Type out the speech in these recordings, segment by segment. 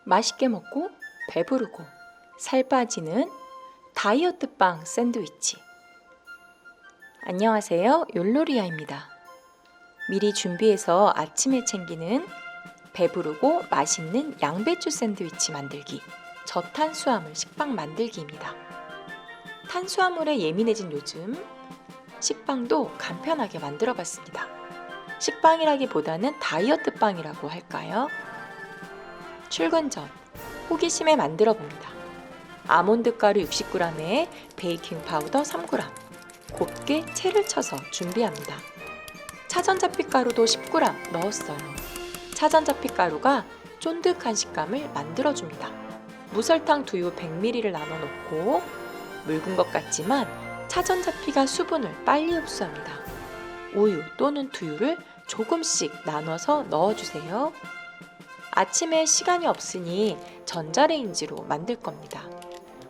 맛있게 먹고 배부르고 살 빠지는 다이어트 빵 샌드위치. 안녕하세요, 욜로리아입니다. 미리 준비해서 아침에 챙기는 배부르고 맛있는 양배추 샌드위치 만들기, 저탄수화물 식빵 만들기입니다. 탄수화물에 예민해진 요즘 식빵도 간편하게 만들어 봤습니다. 식빵이라기보다는 다이어트 빵이라고 할까요? 출근 전 호기심에 만들어 봅니다. 아몬드 가루 60g에 베이킹 파우더 3g, 곱게 채를 쳐서 준비합니다. 차전자피 가루도 10g 넣었어요. 차전자피 가루가 쫀득한 식감을 만들어줍니다. 무설탕 두유 100ml를 나눠 놓고 묽은 것 같지만 차전자피가 수분을 빨리 흡수합니다. 우유 또는 두유를 조금씩 나눠서 넣어주세요. 아침에 시간이 없으니 전자레인지로 만들 겁니다.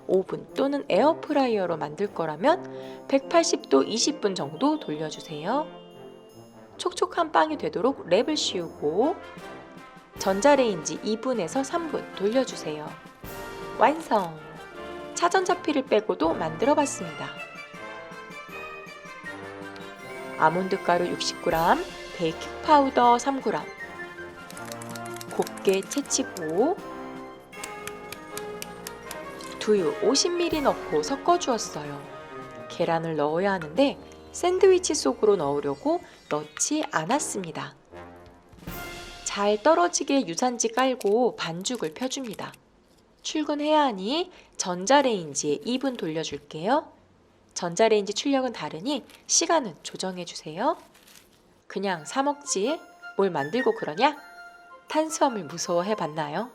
오븐 또는 에어프라이어로 만들 거라면 180도 20분 정도 돌려주세요. 촉촉한 빵이 되도록 랩을 씌우고 전자레인지 2분에서 3분 돌려주세요. 완성! 차전자피를 빼고도 만들어 봤습니다. 아몬드 가루 60g, 베이킹 파우더 3g, 곱게 채치고 두유 50ml 넣고 섞어 주었어요. 계란을 넣어야 하는데 샌드위치 속으로 넣으려고 넣지 않았습니다. 잘 떨어지게 유산지 깔고 반죽을 펴줍니다. 출근해야 하니 전자레인지에 2분 돌려줄게요. 전자레인지 출력은 다르니 시간은 조정해 주세요. 그냥 사 먹지 뭘 만들고 그러냐? 탄수화물 무서워해 봤나요?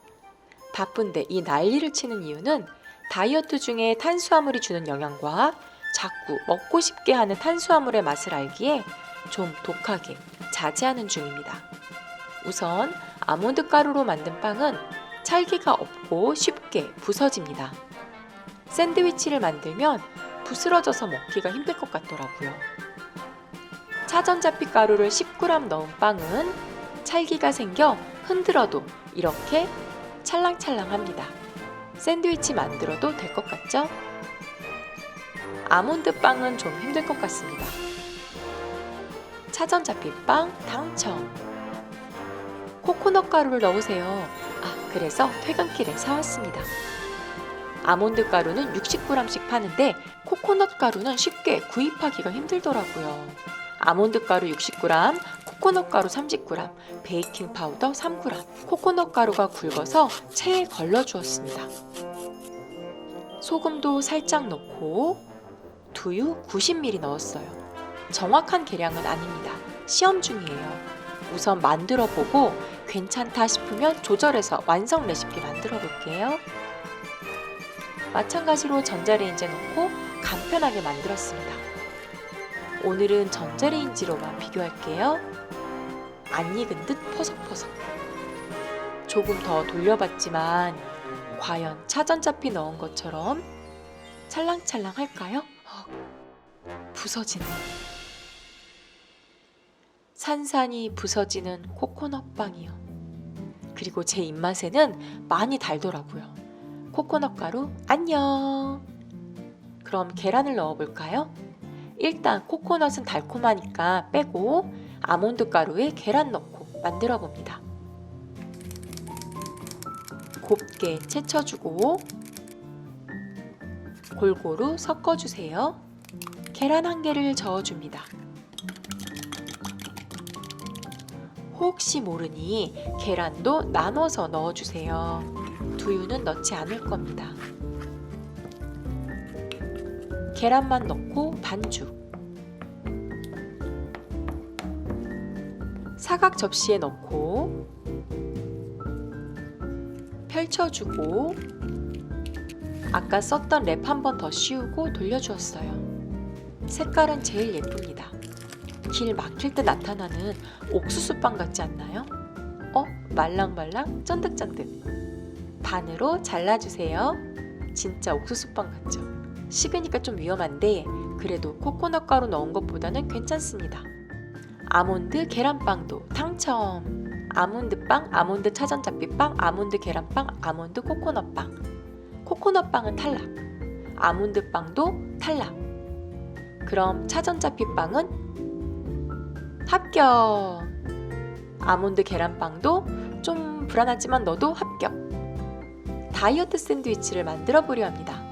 바쁜데 이 난리를 치는 이유는 다이어트 중에 탄수화물이 주는 영향과 자꾸 먹고 싶게 하는 탄수화물의 맛을 알기에 좀 독하게 자제하는 중입니다. 우선 아몬드 가루로 만든 빵은 찰기가 없고 쉽게 부서집니다. 샌드위치를 만들면 부스러져서 먹기가 힘들 것 같더라고요. 차전자피 가루를 10g 넣은 빵은 찰기가 생겨 흔들어도 이렇게 찰랑찰랑합니다. 샌드위치 만들어도 될 것 같죠? 아몬드 빵은 좀 힘들 것 같습니다. 차전자피 빵 당첨! 코코넛 가루를 넣으세요. 그래서 퇴근길에 사왔습니다. 아몬드 가루는 60g씩 파는데 코코넛 가루는 쉽게 구입하기가 힘들더라고요. 아몬드 가루 60g, 코코넛 가루 30g, 베이킹 파우더 3g. 코코넛 가루가 굵어서 체에 걸러 주었습니다. 소금도 살짝 넣고 두유 90ml 넣었어요. 정확한 계량은 아닙니다. 시험 중이에요. 우선 만들어 보고 괜찮다 싶으면 조절해서 완성 레시피 만들어 볼게요. 마찬가지로 전자레인지에 넣고 간편하게 만들었습니다. 오늘은 전자레인지로만 비교할게요. 안 익은 듯 퍼석퍼석. 조금 더 돌려봤지만 과연 차전자피 넣은 것처럼 찰랑찰랑 할까요? 부서지네. 산산이 부서지는 코코넛 빵이요. 그리고 제 입맛에는 많이 달더라고요. 코코넛 가루 안녕. 그럼 계란을 넣어볼까요? 일단 코코넛은 달콤하니까 빼고 아몬드 가루에 계란 넣고 만들어 봅니다. 곱게 채쳐주고 골고루 섞어주세요. 계란 1개를 저어줍니다. 혹시 모르니 계란도 나눠서 넣어주세요. 두유는 넣지 않을 겁니다. 계란만 넣고 반죽. 사각 접시에 넣고 펼쳐주고 아까 썼던 랩 한 번 더 씌우고 돌려주었어요. 색깔은 제일 예쁩니다. 길 막힐 때 나타나는 옥수수빵 같지 않나요? 말랑말랑 쫀득쫀득. 반으로 잘라주세요. 진짜 옥수수빵 같죠? 식으니까 좀 위험한데 그래도 코코넛 가루 넣은 것보다는 괜찮습니다. 아몬드 계란빵도 당첨! 아몬드빵, 아몬드 차전자피빵, 아몬드 계란빵, 아몬드 코코넛빵. 코코넛빵은 탈락. 아몬드빵도 탈락. 그럼 차전자피빵은 합격. 아몬드 계란빵도 좀 불안하지만 너도 합격. 다이어트 샌드위치를 만들어 보려 합니다.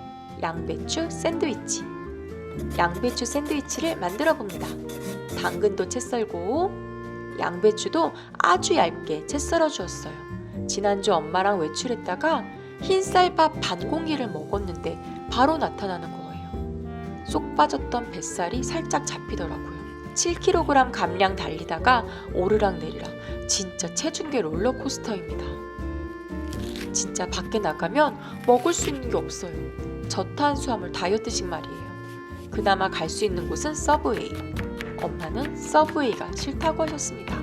양배추 샌드위치. 양배추 샌드위치를 만들어 봅니다. 당근도 채 썰고 양배추도 아주 얇게 채 썰어 주었어요. 지난주 엄마랑 외출했다가 흰쌀밥 반 공기를 먹었는데 바로 나타나는 거예요. 쏙 빠졌던 뱃살이 살짝 잡히더라고요. 7kg 감량 달리다가 오르락내리락 진짜 체중계 롤러코스터입니다. 진짜 밖에 나가면 먹을 수 있는 게 없어요. 저탄수화물 다이어트식 말이에요. 그나마 갈 수 있는 곳은 서브웨이. 엄마는 서브웨이가 싫다고 하셨습니다.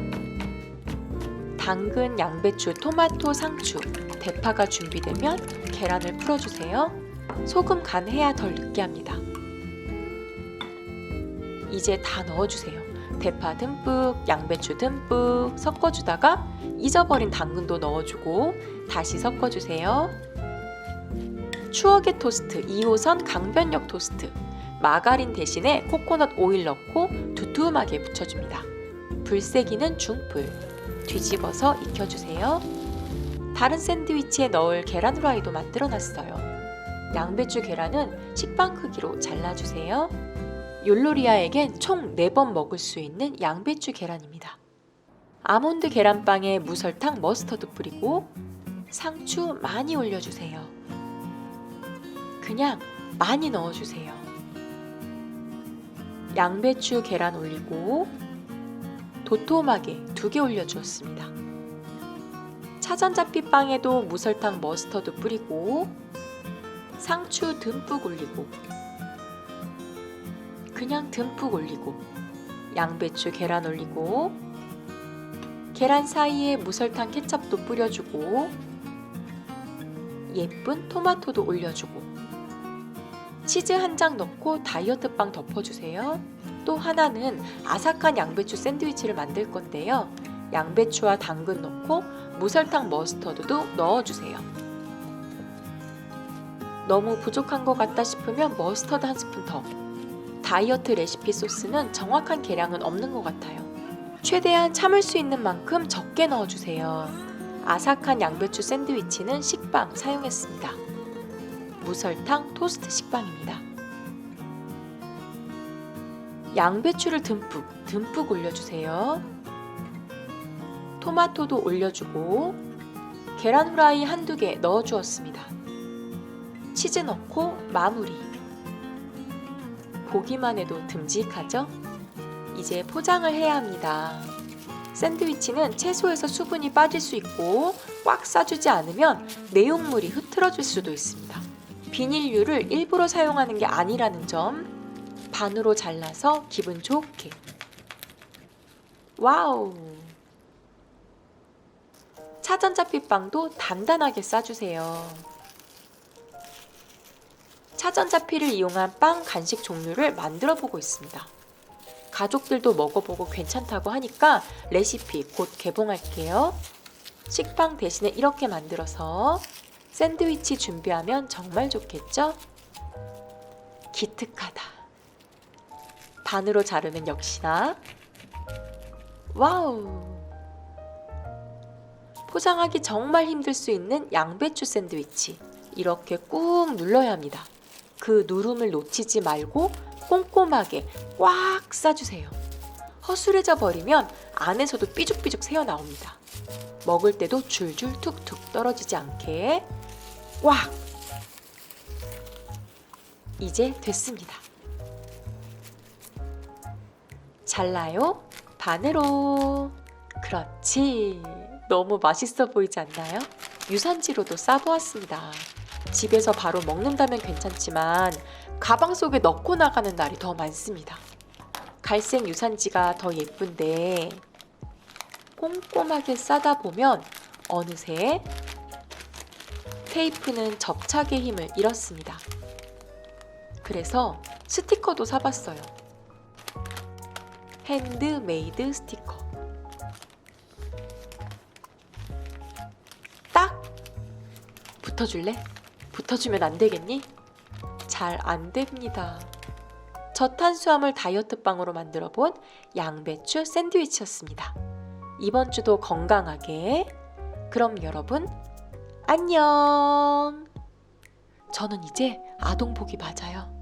당근, 양배추, 토마토, 상추, 대파가 준비되면 계란을 풀어주세요. 소금 간해야 덜 느끼합니다. 이제 다 넣어주세요. 대파 듬뿍, 양배추 듬뿍 섞어주다가 잊어버린 당근도 넣어주고 다시 섞어주세요. 추억의 토스트 2호선 강변역 토스트. 마가린 대신에 코코넛 오일 넣고 두툼하게 붙여줍니다. 불세기는 중불. 뒤집어서 익혀주세요. 다른 샌드위치에 넣을 계란 후라이도 만들어놨어요. 양배추 계란은 식빵 크기로 잘라주세요. 율로리아에겐 총 4번 먹을 수 있는 양배추 계란입니다. 아몬드 계란빵에 무설탕 머스터드 뿌리고 상추 많이 올려주세요. 그냥 많이 넣어주세요. 양배추 계란 올리고 도톰하게 2개 올려주었습니다. 차전자피빵에도 무설탕 머스터드 뿌리고 상추 듬뿍 올리고 그냥 듬뿍 올리고 양배추 계란 올리고 계란 사이에 무설탕 케첩도 뿌려주고 예쁜 토마토도 올려주고 치즈 한 장 넣고 다이어트 빵 덮어주세요. 또 하나는 아삭한 양배추 샌드위치를 만들 건데요. 양배추와 당근 넣고 무설탕 머스터드도 넣어주세요. 너무 부족한 것 같다 싶으면 머스터드 한 스푼 더. 다이어트 레시피 소스는 정확한 계량은 없는 것 같아요. 최대한 참을 수 있는 만큼 적게 넣어주세요. 아삭한 양배추 샌드위치는 식빵 사용했습니다. 무설탕 토스트 식빵입니다. 양배추를 듬뿍 올려주세요. 토마토도 올려주고 계란 후라이 한두 개 넣어주었습니다. 치즈 넣고 마무리. 보기만 해도 듬직하죠? 이제 포장을 해야 합니다. 샌드위치는 채소에서 수분이 빠질 수 있고 꽉 싸주지 않으면 내용물이 흐트러질 수도 있습니다. 비닐류를 일부러 사용하는 게 아니라는 점 반으로 잘라서 기분 좋게. 와우! 차전자피빵도 단단하게 싸주세요. 차전자피를 이용한 빵 간식 종류를 만들어 보고 있습니다. 가족들도 먹어보고 괜찮다고 하니까 레시피 곧 개봉할게요. 식빵 대신에 이렇게 만들어서 샌드위치 준비하면 정말 좋겠죠? 기특하다. 반으로 자르면 역시나 와우! 포장하기 정말 힘들 수 있는 양배추 샌드위치. 이렇게 꾹 눌러야 합니다. 그 누름을 놓치지 말고 꼼꼼하게 꽉 싸주세요. 허술해져 버리면 안에서도 삐죽삐죽 새어나옵니다. 먹을 때도 줄줄 툭툭 떨어지지 않게 꽉! 이제 됐습니다. 잘라요. 반으로. 그렇지. 너무 맛있어 보이지 않나요? 유산지로도 싸보았습니다. 집에서 바로 먹는다면 괜찮지만 가방 속에 넣고 나가는 날이 더 많습니다. 갈색 유산지가 더 예쁜데 꼼꼼하게 싸다 보면 어느새 테이프는 접착의 힘을 잃었습니다. 그래서 스티커도 사봤어요. 핸드메이드 스티커. 붙어줄래? 붙어주면 안 되겠니? 잘 안 됩니다. 저탄수화물 다이어트 빵으로 만들어 본 양배추 샌드위치였습니다. 이번 주도 건강하게. 그럼 여러분, 안녕. 저는 이제 아동복이 맞아요.